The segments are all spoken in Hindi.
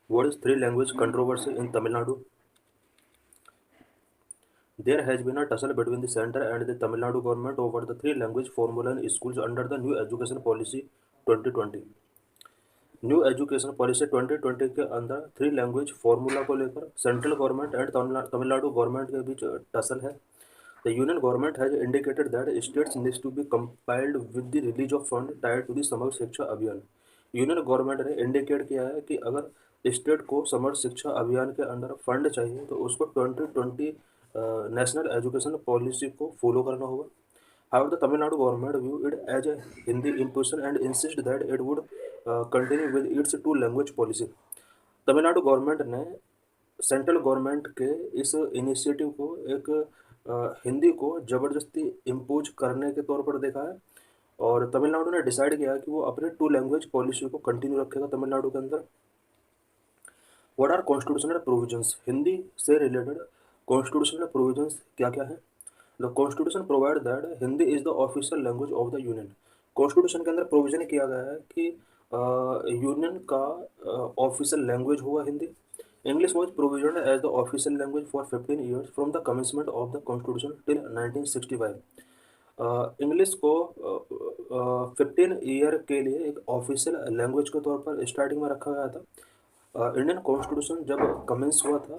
What is three language controversy in Tamil Nadu? There has been a tussle between the center and the Tamil Nadu government over the three language formula in schools under the new education policy 2020। New education policy 2020 के अंदर थ्री लैंग्वेज फार्मूला को लेकर central government and Tamil Nadu government के बीच टसल है। The union government has indicated that states needs to be compiled with the release of fund tied to the Samagra Shiksha अभियान। यूनियन गवर्नमेंट ने इंडिकेट किया है कि अगर स्टेट को समग्र शिक्षा अभियान के अंदर फंड चाहिए तो उसको 2020 नेशनल एजुकेशन पॉलिसी को फॉलो करना होगा। However, the Tamil Nadu government viewed it as a Hindi imposition and insisted that it would continue with its two language policy। Tamil Nadu government ने सेंट्रल गवर्नमेंट के इस इनिशिएटिव को एक हिंदी को ज़बरदस्ती इम्पोज करने के तौर पर देखा है और तमिलनाडु ने डिसाइड किया कि वो अपने टू लैंग्वेज पॉलिसी को कंटिन्यू रखेगा तमिलनाडु के अंदर। What are constitutional provisions? Hindi से रिलेटेड कॉन्स्टिट्यूशनल प्रोविजंस क्या क्या है? The constitution provide that Hindi is the official language of the union. Constitution के अंदर प्रोविजन किया गया है कि यूनियन का ऑफिशियल लैंग्वेज हुआ Hindi. English was provision as the official language for 15 years from the commencement of the constitution till 1965। English को 15 ईयर के लिए एक ऑफिशियल लैंग्वेज के तौर पर स्टार्टिंग में रखा गया था। इंडियन कॉन्स्टिट्यूशन जब कमेंस हुआ था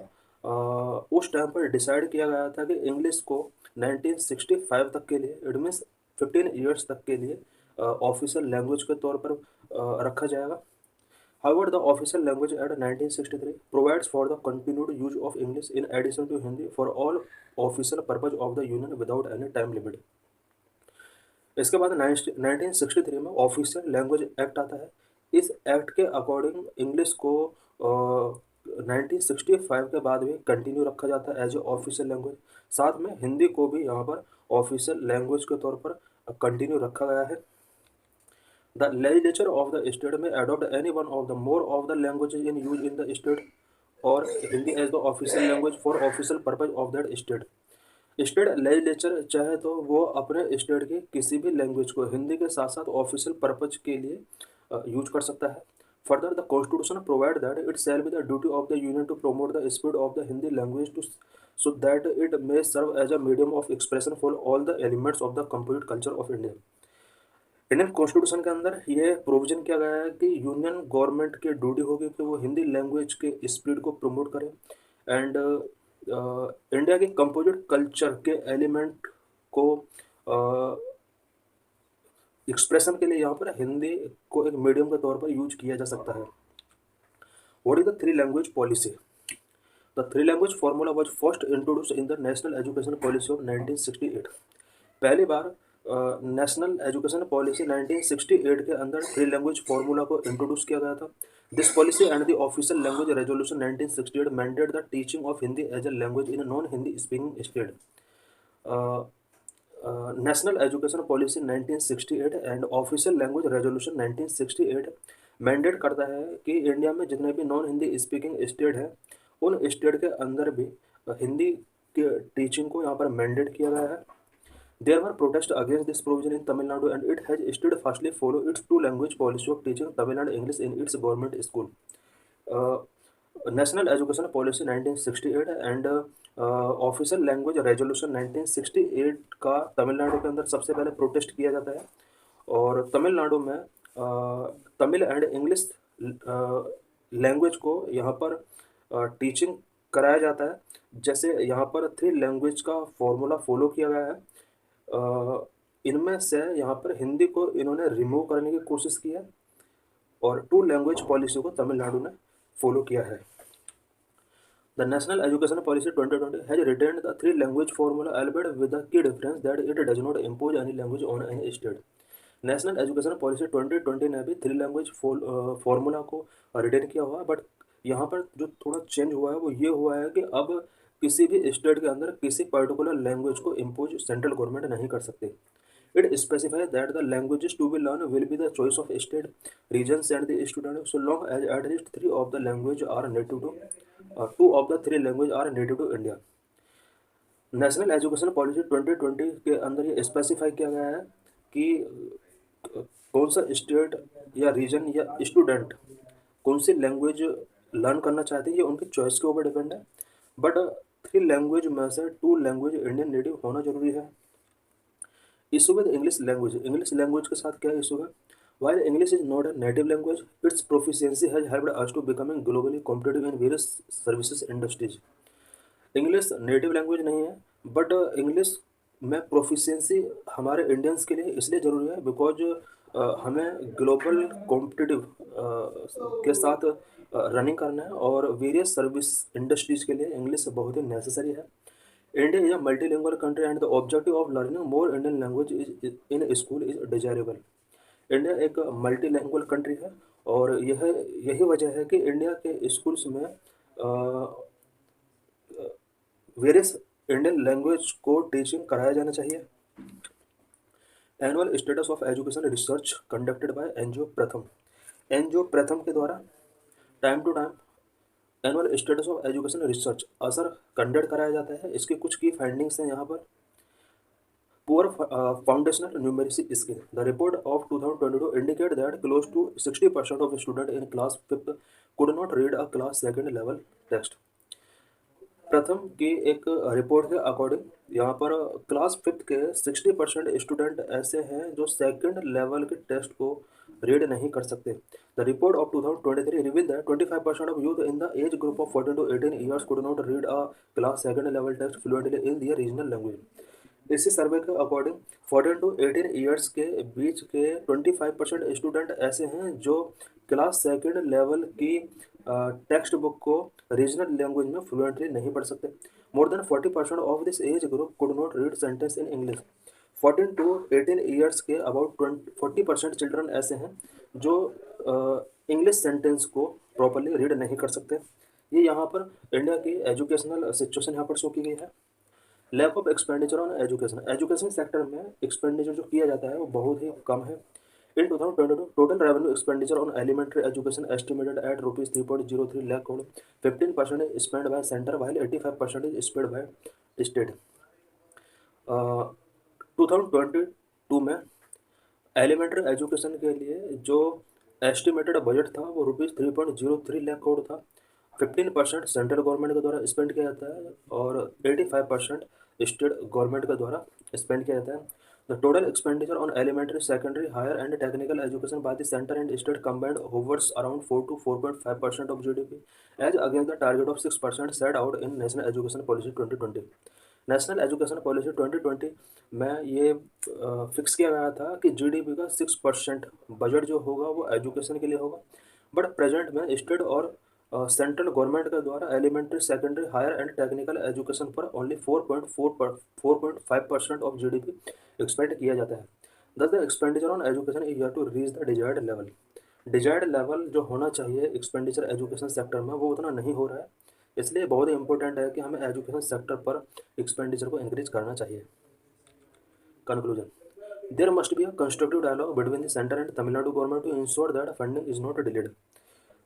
उस टाइम पर डिसाइड किया गया था कि इंग्लिश को 1965 तक के लिए, इट मीन्स 15 ईयर्स तक के लिए ऑफिशियल लैंग्वेज के तौर पर रखा जाएगा। However, the official language at 1963 provides for the continued use of English in addition to Hindi for all official purpose of the union without any time limit। इसके बाद 1963 में ऑफिशियल लैंग्वेज एक्ट आता है। इस एक्ट के अकॉर्डिंग इंग्लिश को 1965 के बाद भी कंटिन्यू रखा जाता है एज ए ऑफिशियल लैंग्वेज। साथ में हिंदी को भी यहाँ पर ऑफिशियल लैंग्वेज के तौर पर कंटिन्यू रखा गया है। The legislature of the state में adopt any one of the more of the languages in use in the state और Hindi as the official language for official purpose of that state. State legislature चाहे तो वो अपने स्टेट के किसी भी लैंग्वेज को हिंदी के साथ साथ ऑफिशियल पर्पज के लिए यूज कर सकता है। Further the constitution provide that it shall be the duty of the union to promote the spread of the Hindi language to so that it may serve as a medium of expression for all the elements of the complete culture of India. Indian constitution के अंदर ये प्रोविजन किया गया है कि यूनियन गवर्नमेंट की ड्यूटी होगी कि वो हिंदी लैंग्वेज के स्प्रेड को प्रमोट करे एंड इंडिया के कंपोजिट कल्चर के एलिमेंट को एक्सप्रेशन के लिए यहाँ पर हिंदी को एक मीडियम के तौर पर यूज किया जा सकता है। What is the three language policy? The three language formula was first introduce in the national education policy of 1968। पहली बार नेशनल एजुकेशन पॉलिसी 1968 के अंदर थ्री लैंग्वेज फार्मूला को इंट्रोड्यूस किया गया था। This policy and the official language resolution 1968 mandate the teaching of Hindi as a language in non Hindi speaking state. National education policy 1968 and official language resolution 1968 mandate करता है कि इंडिया में जितने भी नॉन हिंदी स्पीकिंग स्टेट हैं उन स्टेट के अंदर भी हिंदी के टीचिंग को यहाँ पर मैंडेट किया गया है। There were protests against this provision in Tamil Nadu and it has steadfastly followed its two language policy of teaching Tamil and English in its government school। National education policy 1968 and official language resolution 1968 का तमिलनाडु के अंदर सबसे पहले प्रोटेस्ट किया जाता है और तमिलनाडु में तमिल एंड इंग्लिश लैंग्वेज को यहाँ पर टीचिंग कराया जाता है। जैसे यहाँ पर थ्री लैंग्वेज का फॉर्मूला फॉलो किया गया है, इनमें से यहाँ पर हिंदी को इन्होंने रिमूव करने की कोशिश की है और टू लैंग्वेज पॉलिसी को तमिलनाडु ने फॉलो किया है। The National Education Policy 2020 has retained the three language formula albeit with the key difference that it does not impose any language on any state। National education policy 2020 ने भी थ्री लैंग्वेज फॉर्मूला को रिटेन किया हुआ है बट यहाँ पर जो थोड़ा चेंज हुआ है वो ये हुआ है कि अब किसी भी स्टेट के अंदर किसी पर्टिकुलर लैंग्वेज को इम्पोज सेंट्रल गवर्नमेंट नहीं कर सकते। It specifies that the languages to be learned will be the choice of state, regions and the student so long as at least three of the language are native to two of the three language are native to India। National education policy 2020 के अंदर ये स्पेसिफाई किया गया है कि कौन सा स्टेट या रीजन या स्टूडेंट कौन सी लैंग्वेज लर्न करना चाहते हैं, ये उनकी चॉइस के ऊपर डिपेंड है। बट 3 लैंग्वेज में से 2 लैंग्वेज इंडियन नेटिव होना ज़रूरी है। इशू विद इंग्लिश लैंग्वेज के साथ क्या इशू है? While English is not a native language, its proficiency has helped us to becoming globally competitive in various services industries. English native language नहीं है, बट इंग्लिश में प्रोफिशिएंसी हमारे इंडियंस के लिए इसलिए ज़रूरी है बिकॉज हमें ग्लोबल कॉम्पिटिटिव के साथ रनिंग करना है, और वेरियस सर्विस इंडस्ट्रीज़ के लिए इंग्लिश बहुत ही नेसेसरी है। India is a multilingual country and the objective of learning more Indian language is in school is desirable. India एक मल्टीलैंग्वेज कंट्री है, और यह यही वजह है कि इंडिया के स्कूल्स में वेरियस इंडियन लैंग्वेज को टीचिंग कराया जाना चाहिए। Annual status of education research conducted by NGO Pratham. NGO Pratham के द्वारा time to time annual status of education research ASER conduct कराया जाता है। इसकी कुछ की फाइंडिंग्स हैं यहाँ पर। Poor foundational numeracy skill. The report of 2022 indicate that close to 60% of students in class 5th could not read a class 2nd level text. प्रथम की एक रिपोर्ट के अकॉर्डिंग यहाँ पर क्लास 5th के 60% स्टूडेंट ऐसे हैं जो सेकंड लेवल के टेस्ट को रीड नहीं कर सकते। The report of 2023 reveal that 25% of youth in the age group of 14 to 18 years could not read a class 2nd level text fluently in their regional language. इसी सर्वे के अकॉर्डिंग 14 to 18 ईयर्स के बीच के 25% स्टूडेंट ऐसे हैं जो क्लास 2nd लेवल की टेक्स्ट बुक को रीजनल लैंग्वेज में फ्लुएंटली नहीं पढ़ सकते। More than 40% of this age group could not read sentence in English. 14 to 18 years के अबाउट 40% चिल्ड्रन ऐसे हैं जो इंग्लिश सेंटेंस को प्रॉपरली रीड नहीं कर सकते। ये यहाँ पर इंडिया की एजुकेशनल सिचुएशन यहाँ पर शो की गई है। Lack of expenditure on education sector में एक्सपेंडिचर जो किया जाता है वो बहुत ही कम है। In 2022, total revenue expenditure on elementary education estimated at rupees 3.03 lakh crore, 15% is spent by center while 85% is spent by state. 2022 में एलिमेंट्री एजुकेशन के लिए जो एस्टिमेटेड बजट था वो रुपीज़ 3.03 लाख करोड़ था। 15% सेंट्रल गवर्नमेंट के द्वारा स्पेंड किया जाता है और 85% स्टेट गवर्नमेंट के द्वारा स्पेंड किया जाता है। The total expenditure on elementary, secondary, higher and technical education by the center and state combined hovers around 4 to 4.5% of GDP, as against the target of 6% set out in National Education Policy 2020. National education policy 2020 में ये फिक्स किया गया था कि जीडीपी का 6% बजट जो होगा वो एजुकेशन के लिए होगा। बट प्रेजेंट में स्टेट और सेंट्रल गवर्नमेंट के द्वारा elementary, secondary, higher and technical education पर ओनली 4.5% ऑफ जीडीपी एक्सपेंड किया जाता है। Thus the expenditure on education is yet to reach the desired level. Desired level जो होना चाहिए एक्सपेंडिचर एजुकेशन सेक्टर में वो उतना नहीं हो रहा है। इसलिए बहुत ही इंपॉर्टेंट है कि हमें एजुकेशन सेक्टर पर एक्सपेंडिचर को इंक्रीज करना चाहिए। Conclusion, there must be a constructive dialogue between the centre and Tamil Nadu government to ensure that funding is not delayed.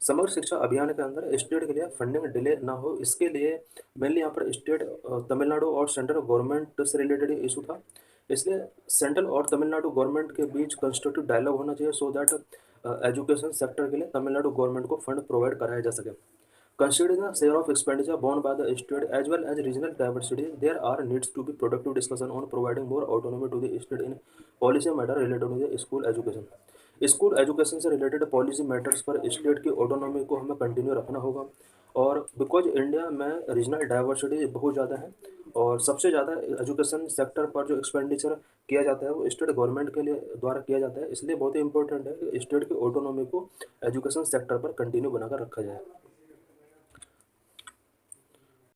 Samagra Shiksha अभियान के अंदर स्टेट के लिए फंडिंग डिले ना हो, इसके लिए मेनली यहाँ पर स्टेट तमिलनाडु और सेंट्रल गवर्नमेंट से रिलेटेड इशू था। इसलिए सेंट्रल और तमिलनाडु गवर्नमेंट के बीच कंस्ट्रक्टिव डायलॉग होना चाहिए सो दैट एजुकेशन सेक्टर के लिए तमिलनाडु गवर्नमेंट को फंड प्रोवाइड कराया जा सके। Considering the share of expenditure borne by the state as well as regional diversity, there are needs to be productive discussion on providing more autonomy to the state in policy matter related to the school education. School education से रिलेटेड पॉलिसी मैटर्स पर स्टेट की ऑटोनॉमी को हमें कंटिन्यू रखना होगा, और बिकॉज इंडिया में रीजनल डाइवर्सिटी बहुत ज़्यादा है और सबसे ज़्यादा एजुकेशन सेक्टर पर जो एक्सपेंडिचर किया जाता है वो स्टेट गवर्नमेंट के लिए द्वारा किया जाता है। इसलिए बहुत ही इंपॉर्टेंट है कि स्टेट की ऑटोनॉमी को एजुकेशन सेक्टर पर कंटिन्यू बनाकर रखा जाए।